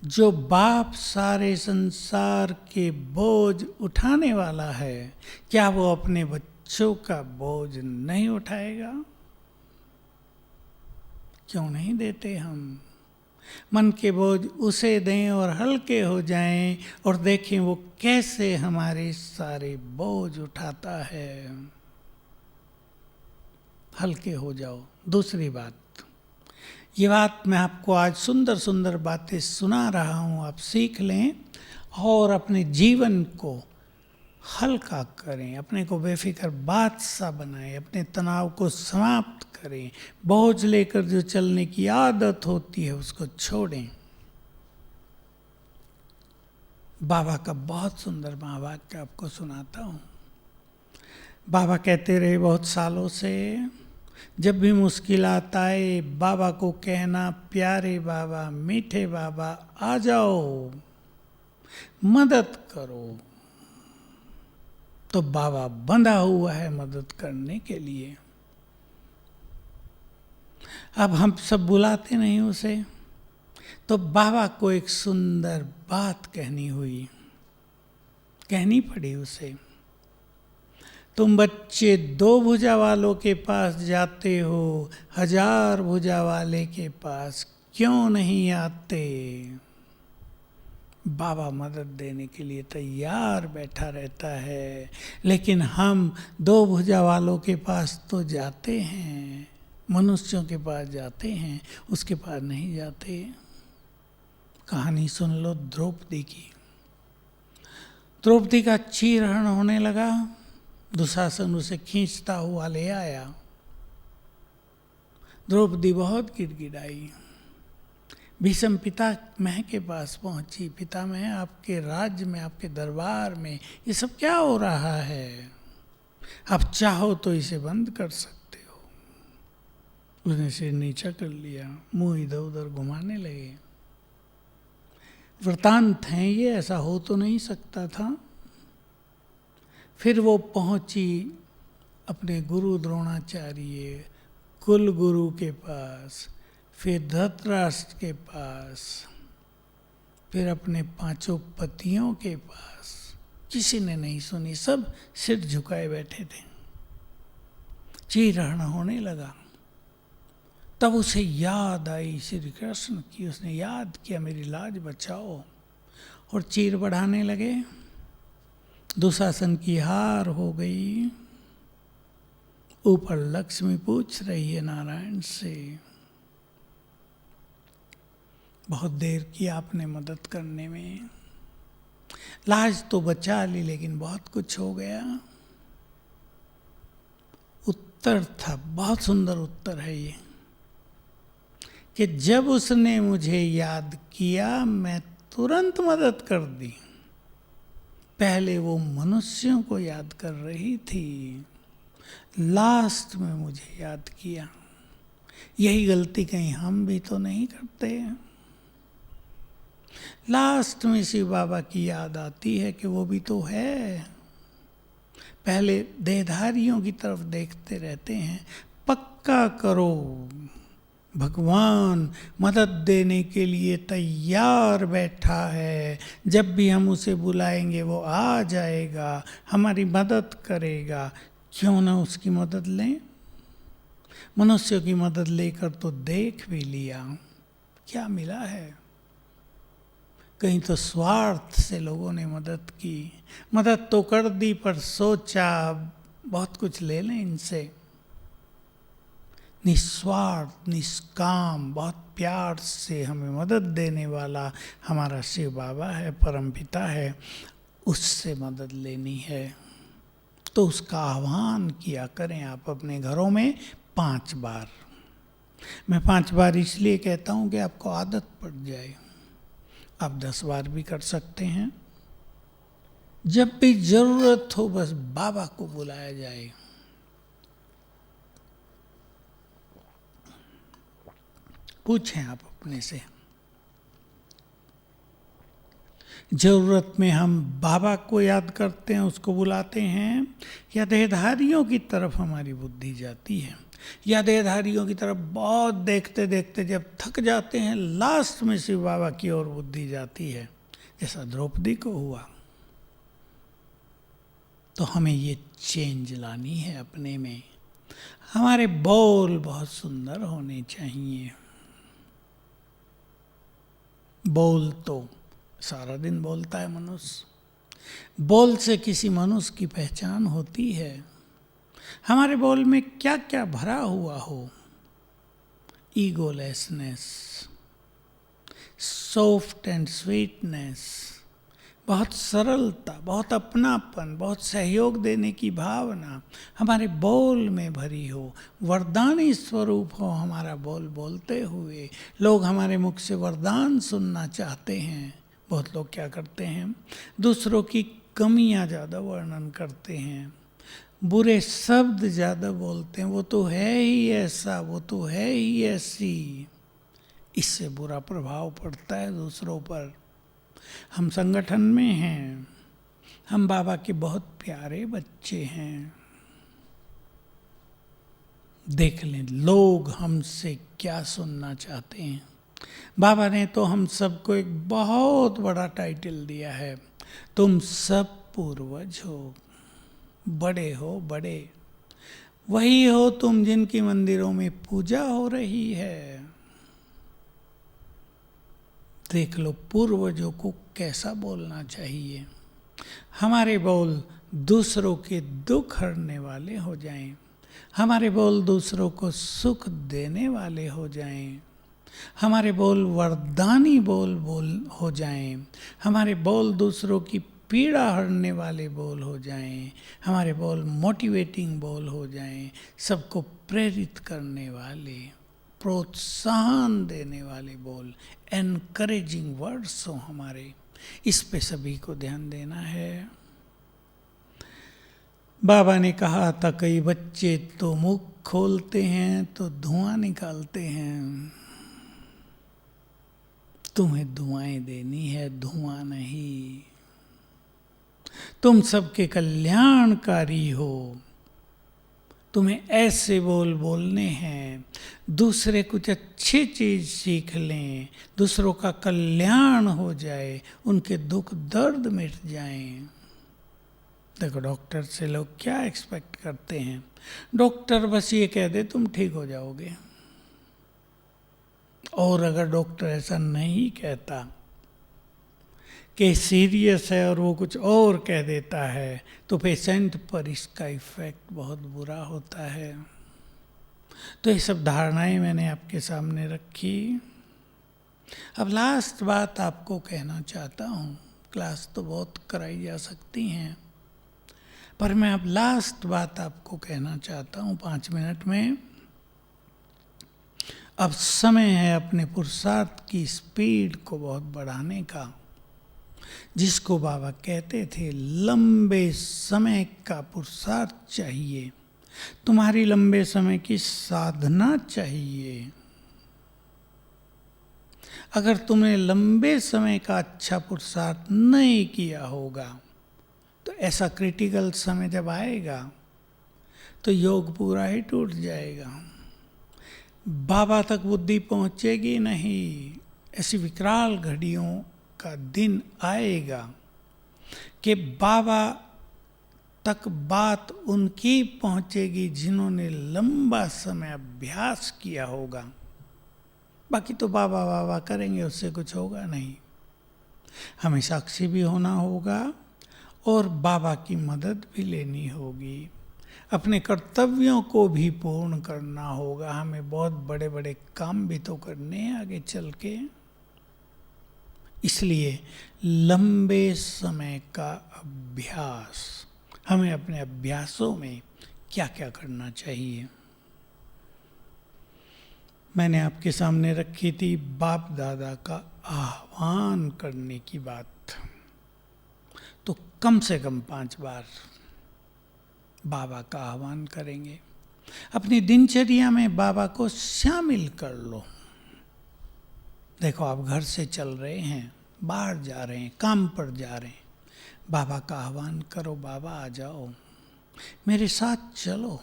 जो बाप सारे संसार के बोझ उठाने वाला है, क्या वो अपने बच्चों का बोझ नहीं उठाएगा? क्यों नहीं देते हम? मन के बोझ उसे दें और हल्के हो जाएं, और देखें वो कैसे हमारे सारे बोझ उठाता है। हल्के हो जाओ। दूसरी बात, ये बात मैं आपको आज सुंदर सुंदर बातें सुना रहा हूँ, आप सीख लें और अपने जीवन को हल्का करें, अपने को बेफिक्र बादशाह बनाएं, अपने तनाव को समाप्त करें। बोझ लेकर जो चलने की आदत होती है उसको छोड़ें। बाबा का बहुत सुंदर महावाक्य आपको सुनाता हूँ। बाबा कहते रहे बहुत सालों से, जब भी मुश्किलात आए बाबा को कहना, प्यारे बाबा, मीठे बाबा, आ जाओ, मदद करो। तो बाबा बंधा हुआ है मदद करने के लिए। अब हम सब बुलाते नहीं उसे, तो बाबा को एक सुंदर बात कहनी पड़ी उसे। तुम बच्चे 2 भुजा वालों के पास जाते हो, 1000 भुजा वाले के पास क्यों नहीं आते? बाबा मदद देने के लिए तैयार बैठा रहता है, लेकिन हम 2 भुजा वालों के पास तो जाते हैं, मनुष्यों के पास जाते हैं, उसके पास नहीं जाते। कहानी सुन लो द्रौपदी की। द्रौपदी का चीरहरण होने लगा, दुशासन उसे खींचता हुआ ले आया। द्रौपदी बहुत गिड़गिड़ाई। भीष्म पितामह के पास पहुंची, पितामह आपके राज्य में, आपके दरबार में ये सब क्या हो रहा है? आप चाहो तो इसे बंद कर सकते हो। उसने सिर नीचा कर लिया, मुंह इधर उधर घुमाने लगे। वृतांत हैं ये, ऐसा हो तो नहीं सकता था। फिर वो पहुंची अपने गुरु द्रोणाचार्य, कुल गुरु के पास, फिर धृतराष्ट्र के पास, फिर अपने 5 पतियों के पास। किसी ने नहीं सुनी, सब सिर झुकाए बैठे थे। चीरहरण होने लगा। तब उसे याद आई श्री कृष्ण की। उसने याद किया, मेरी लाज बचाओ, और चीर बढ़ाने लगे। दुशासन की हार हो गई। ऊपर लक्ष्मी पूछ रही है नारायण से, बहुत देर की आपने मदद करने में, लाज तो बचा ली लेकिन बहुत कुछ हो गया। उत्तर था, बहुत सुंदर उत्तर है ये, कि जब उसने मुझे याद किया मैं तुरंत मदद कर दी। पहले वो मनुष्यों को याद कर रही थी, लास्ट में मुझे याद किया। यही गलती कहीं हम भी तो नहीं करते? लास्ट में शिव बाबा की याद आती है कि वो भी तो है। पहले देहधारियों की तरफ देखते रहते हैं। पक्का करो, भगवान मदद देने के लिए तैयार बैठा है। जब भी हम उसे बुलाएंगे वो आ जाएगा, हमारी मदद करेगा। क्यों ना उसकी मदद लें? मनुष्यों की मदद लेकर तो देख भी लिया, क्या मिला है? कहीं तो स्वार्थ से लोगों ने मदद की। मदद तो कर दी पर सोचा बहुत कुछ ले लें इनसे। निस्वार्थ, निष्काम, बहुत प्यार से हमें मदद देने वाला हमारा शिव बाबा है, परमपिता है, उससे मदद लेनी है। तो उसका आह्वान किया करें आप अपने घरों में 5 बार। मैं 5 बार इसलिए कहता हूँ कि आपको आदत पड़ जाए। आप 10 बार भी कर सकते हैं। जब भी जरूरत हो बस बाबा को बुलाया जाए। पूछें आप अपने से, जरूरत में हम बाबा को याद करते हैं, उसको बुलाते हैं, या देहधारियों की तरफ हमारी बुद्धि जाती है? या देहधारियों की तरफ बहुत देखते देखते जब थक जाते हैं, लास्ट में शिव बाबा की ओर बुद्धि जाती है, जैसा द्रौपदी को हुआ। तो हमें ये चेंज लानी है अपने में। हमारे बोल बहुत सुंदर होने चाहिए। बोल तो सारा दिन बोलता है मनुष्य। बोल से किसी मनुष्य की पहचान होती है। हमारे बोल में क्या क्या भरा हुआ हो। ईगोलेसनेस, सॉफ्ट एंड स्वीटनेस, बहुत सरलता, बहुत अपनापन, बहुत सहयोग देने की भावना हमारे बोल में भरी हो। वरदानी स्वरूप हो हमारा बोल बोलते हुए। लोग हमारे मुख से वरदान सुनना चाहते हैं। बहुत लोग क्या करते हैं, दूसरों की कमियां ज़्यादा वर्णन करते हैं। बुरे शब्द ज्यादा बोलते हैं, वो तो है ही ऐसा, वो तो है ही ऐसी। इससे बुरा प्रभाव पड़ता है दूसरों पर। हम संगठन में हैं, हम बाबा के बहुत प्यारे बच्चे हैं। देख लें लोग हमसे क्या सुनना चाहते हैं। बाबा ने तो हम सबको एक बहुत बड़ा टाइटल दिया है, तुम सब पूर्वज हो, बड़े हो बड़े। वही हो तुम जिनकी मंदिरों में पूजा हो रही है। देख लो पूर्वजों को कैसा बोलना चाहिए। हमारे बोल दूसरों के दुख हरने वाले हो जाएं, हमारे बोल दूसरों को सुख देने वाले हो जाएं, हमारे बोल वरदानी बोल हो जाएं, हमारे बोल दूसरों की पीड़ा हरने वाले बोल हो जाएं, हमारे बोल मोटिवेटिंग बोल हो जाएं, सबको प्रेरित करने वाले, प्रोत्साहन देने वाले बोल, एनकरेजिंग वर्ड्स हो हमारे। इस पे सभी को ध्यान देना है। बाबा ने कहा था कई बच्चे तो मुख खोलते हैं तो धुआं निकालते हैं। तुम्हें दुआएं देनी है, धुआं नहीं। तुम सबके कल्याणकारी हो, तुम्हें ऐसे बोल बोलने हैं, दूसरे कुछ अच्छी चीज सीख लें, दूसरों का कल्याण हो जाए, उनके दुख दर्द मिट जाएं। देखो डॉक्टर से लोग क्या एक्सपेक्ट करते हैं, डॉक्टर बस ये कह दे तुम ठीक हो जाओगे। और अगर डॉक्टर ऐसा नहीं कहता कि सीरियस है और वो कुछ और कह देता है, तो पेशेंट पर इसका इफेक्ट बहुत बुरा होता है। तो ये सब धारणाएं मैंने आपके सामने रखी। अब लास्ट बात आपको कहना चाहता हूँ। क्लास तो बहुत कराई जा सकती हैं, पर मैं अब लास्ट बात आपको कहना चाहता हूँ 5 मिनट में। अब समय है अपने पुरुषार्थ की स्पीड को बहुत बढ़ाने का, जिसको बाबा कहते थे लंबे समय का पुरुषार्थ चाहिए, तुम्हारी लंबे समय की साधना चाहिए। अगर तुमने लंबे समय का अच्छा पुरुषार्थ नहीं किया होगा, तो ऐसा क्रिटिकल समय जब आएगा तो योग पूरा ही टूट जाएगा, बाबा तक बुद्धि पहुंचेगी नहीं। ऐसी विकराल घड़ियों का दिन आएगा कि बाबा तक बात उनकी पहुंचेगी जिन्होंने लंबा समय अभ्यास किया होगा। बाकी तो बाबा बाबा करेंगे, उससे कुछ होगा नहीं। हमें साक्षी भी होना होगा और बाबा की मदद भी लेनी होगी। अपने कर्तव्यों को भी पूर्ण करना होगा। हमें बहुत बड़े बड़े काम भी तो करने हैं आगे चल के। इसलिए लंबे समय का अभ्यास, हमें अपने अभ्यासों में क्या क्या करना चाहिए, मैंने आपके सामने रखी थी। बाप दादा का आह्वान करने की बात, तो कम से कम 5 बार बाबा का आह्वान करेंगे। अपनी दिनचर्या में बाबा को शामिल कर लो। देखो आप घर से चल रहे हैं, बाहर जा रहे हैं, काम पर जा रहे हैं, बाबा का आह्वान करो, बाबा आ जाओ, मेरे साथ चलो,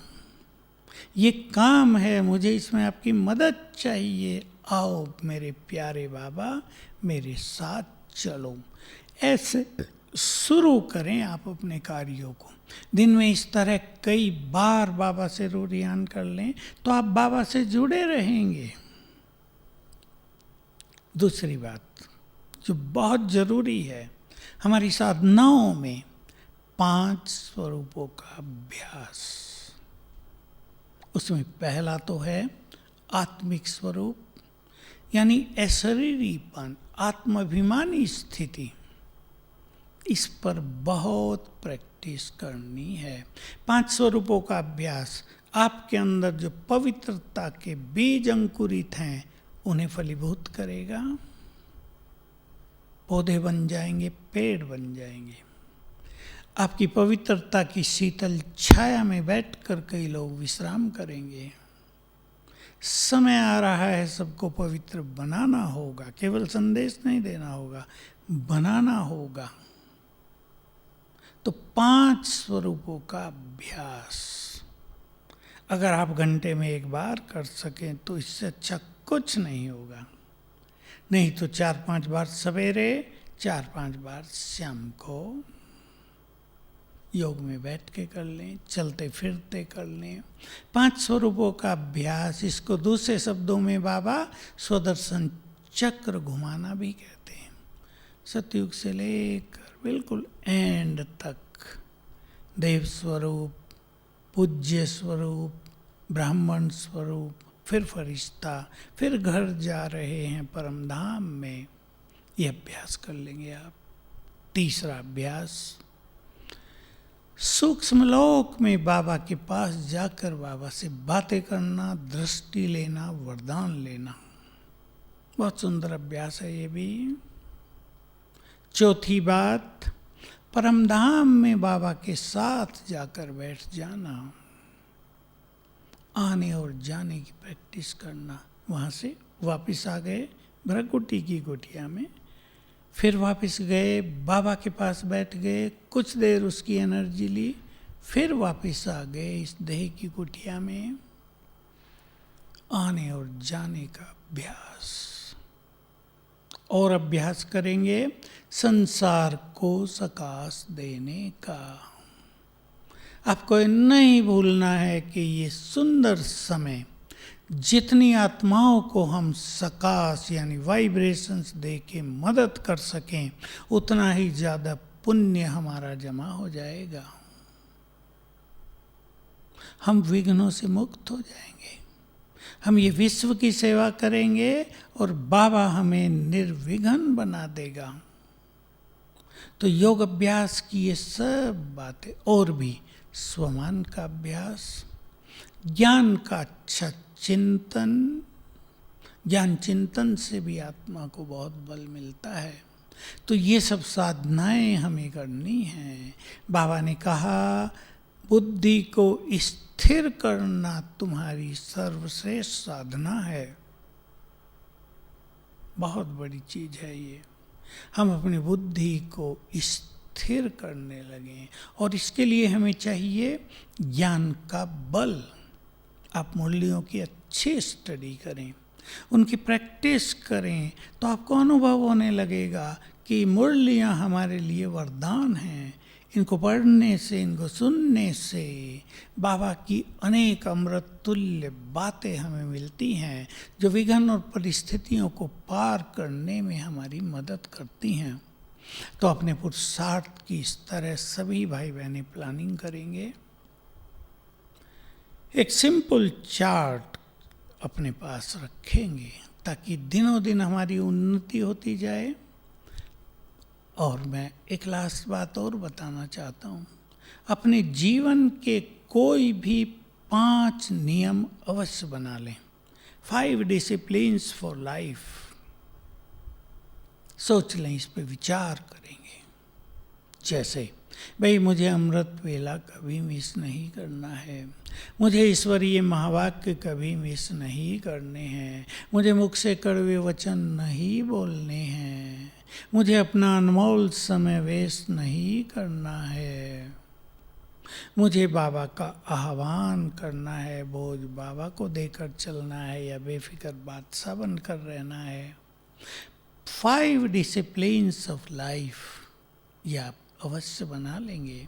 ये काम है, मुझे इसमें आपकी मदद चाहिए, आओ मेरे प्यारे बाबा मेरे साथ चलो। ऐसे शुरू करें आप अपने कार्यों को। दिन में इस तरह कई बार बाबा से रूरियान कर लें तो आप बाबा से जुड़े रहेंगे। दूसरी बात जो बहुत जरूरी है, हमारी साधनाओं में 5 स्वरूपों का अभ्यास। उसमें पहला तो है आत्मिक स्वरूप, यानी अशरीरीपन, आत्माभिमानी स्थिति। इस पर बहुत प्रैक्टिस करनी है। 5 स्वरूपों का अभ्यास आपके अंदर जो पवित्रता के बीज अंकुरित हैं उन्हें फलीभूत करेगा। पौधे बन जाएंगे, पेड़ बन जाएंगे। आपकी पवित्रता की शीतल छाया में बैठकर कई लोग विश्राम करेंगे। समय आ रहा है, सबको पवित्र बनाना होगा, केवल संदेश नहीं देना होगा, बनाना होगा। तो 5 स्वरूपों का अभ्यास अगर आप घंटे में एक बार कर सकें तो इससे अच्छा कुछ नहीं होगा। नहीं तो 4-5 बार सवेरे, 4-5 बार शाम को योग में बैठ के कर लें, चलते फिरते कर लें। 5 स्वरूपों का अभ्यास, इसको दूसरे शब्दों में बाबा स्वदर्शन चक्र घुमाना भी कहते हैं। सतयुग से लेकर बिल्कुल एंड तक देव स्वरूप, पूज्य स्वरूप, ब्राह्मण स्वरूप, फिर फरिश्ता, फिर घर जा रहे हैं परम धाम में, ये अभ्यास कर लेंगे आप। तीसरा अभ्यास, सूक्ष्म लोक में बाबा के पास जाकर बाबा से बातें करना, दृष्टि लेना, वरदान लेना। बहुत सुंदर अभ्यास है ये भी। चौथी बात, परमधाम में बाबा के साथ जाकर बैठ जाना, आने और जाने की प्रैक्टिस करना। वहाँ से वापस आ गए भ्रकुटी की कुटिया में, फिर वापस गए बाबा के पास बैठ गए, कुछ देर उसकी एनर्जी ली, फिर वापस आ गए इस देह की कुटिया में। आने और जाने का अभ्यास। और अभ्यास करेंगे संसार को सकाश देने का। आपको नहीं भूलना है कि ये सुंदर समय, जितनी आत्माओं को हम सकाश यानी वाइब्रेशंस दे के मदद कर सकें, उतना ही ज़्यादा पुण्य हमारा जमा हो जाएगा। हम विघ्नों से मुक्त हो जाएंगे। हम ये विश्व की सेवा करेंगे और बाबा हमें निर्विघ्न बना देगा। तो योग अभ्यास की ये सब बातें, और भी स्वमान का अभ्यास, ज्ञान का अच्छा चिंतन, ज्ञान चिंतन से भी आत्मा को बहुत बल मिलता है। तो ये सब साधनाएं हमें करनी हैं। बाबा ने कहा बुद्धि को स्थिर करना तुम्हारी सर्वश्रेष्ठ साधना है। बहुत बड़ी चीज है ये। हम अपनी बुद्धि को स्थिर करने लगें और इसके लिए हमें चाहिए ज्ञान का बल। आप मुरलियों की अच्छी स्टडी करें, उनकी प्रैक्टिस करें, तो आपको अनुभव होने लगेगा कि मुरलियाँ हमारे लिए वरदान हैं। इनको पढ़ने से, इनको सुनने से बाबा की अनेक अमृत तुल्य बातें हमें मिलती हैं, जो विघ्न और परिस्थितियों को पार करने में हमारी मदद करती हैं। तो अपने पुरुषार्थ की इस तरह सभी भाई बहनें प्लानिंग करेंगे। एक सिंपल चार्ट अपने पास रखेंगे ताकि दिनों दिन हमारी उन्नति होती जाए। और मैं एक लास्ट बात और बताना चाहता हूँ, अपने जीवन के कोई भी 5 नियम अवश्य बना लें। 5 डिसिप्लिन्स फॉर लाइफ। सोच लें, इस पे विचार करेंगे। जैसे भाई मुझे अमृत वेला कभी मिस नहीं करना है, मुझे ईश्वरीय महावाक्य कभी मिस नहीं करने हैं, मुझे मुख से कड़वे वचन नहीं बोलने हैं, मुझे अपना अनमोल समय वेस्ट नहीं करना है, मुझे बाबा का आह्वान करना है, बोझ बाबा को देकर चलना है या बेफिक्र बादशाह बनकर रहना है। 5 डिसिप्लिन्स ऑफ लाइफ ये आप अवश्य बना लेंगे।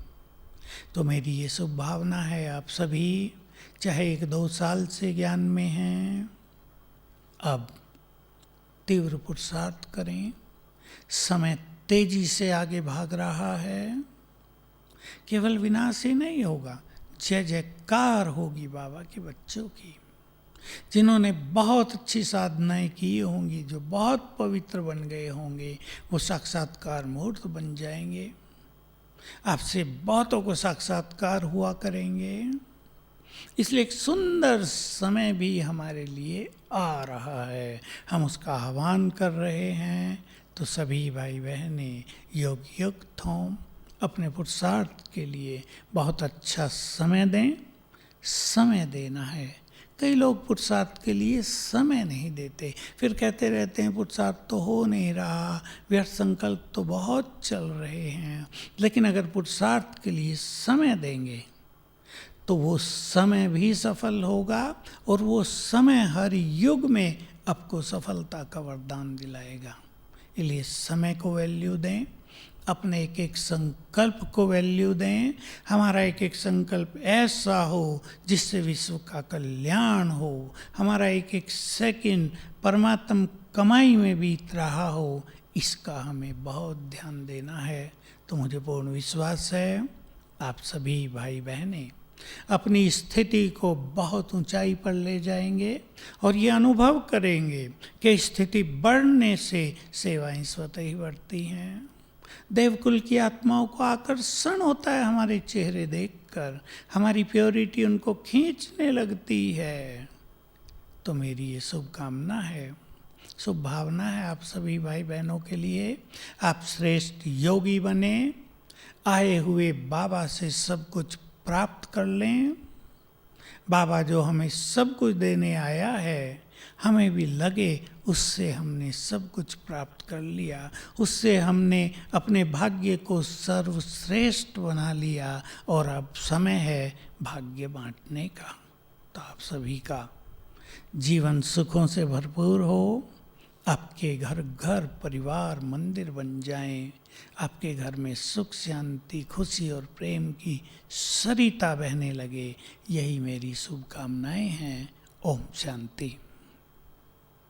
तो मेरी ये शुभ भावना है, आप सभी चाहे 1-2 साल से ज्ञान में हैं, अब तीव्र पुरुषार्थ करें। समय तेजी से आगे भाग रहा है। केवल विनाश ही नहीं होगा, जय जयकार होगी बाबा के बच्चों की, जिन्होंने बहुत अच्छी साधनाएं की होंगी, जो बहुत पवित्र बन गए होंगे, वो साक्षात्कार मूर्त बन जाएंगे। आपसे बहुतों को साक्षात्कार हुआ करेंगे। इसलिए एक सुंदर समय भी हमारे लिए आ रहा है, हम उसका आह्वान कर रहे हैं। तो सभी भाई बहनें योग युक्त हों, अपने पुरुषार्थ के लिए बहुत अच्छा समय दें। समय देना है। कई लोग पुरुषार्थ के लिए समय नहीं देते, फिर कहते रहते हैं पुरुषार्थ तो हो नहीं रहा, व्यर्थ संकल्प तो बहुत चल रहे हैं। लेकिन अगर पुरुषार्थ के लिए समय देंगे तो वो समय भी सफल होगा, और वो समय हर युग में आपको सफलता का वरदान दिलाएगा। इसलिए समय को वैल्यू दें, अपने एक एक संकल्प को वैल्यू दें। हमारा एक एक संकल्प ऐसा हो जिससे विश्व का कल्याण हो। हमारा एक एक सेकंड परमात्म कमाई में बीत रहा हो, इसका हमें बहुत ध्यान देना है। तो मुझे पूर्ण विश्वास है आप सभी भाई बहनें अपनी स्थिति को बहुत ऊंचाई पर ले जाएंगे, और ये अनुभव करेंगे कि स्थिति बढ़ने से सेवाएं स्वतः ही बढ़ती हैं। देवकुल की आत्माओं को आकर्षण होता है हमारे चेहरे देखकर, हमारी प्योरिटी उनको खींचने लगती है। तो मेरी ये शुभकामना है, शुभ भावना है आप सभी भाई बहनों के लिए। आप श्रेष्ठ योगी बने, आए हुए बाबा से सब कुछ प्राप्त कर लें। बाबा जो हमें सब कुछ देने आया है, हमें भी लगे उससे हमने सब कुछ प्राप्त कर लिया, उससे हमने अपने भाग्य को सर्वश्रेष्ठ बना लिया, और अब समय है भाग्य बांटने का। तो आप सभी का जीवन सुखों से भरपूर हो, आपके घर घर परिवार मंदिर बन जाएं, आपके घर में सुख शांति खुशी और प्रेम की सरिता बहने लगे। यही मेरी शुभकामनाएं हैं। ओम शांति।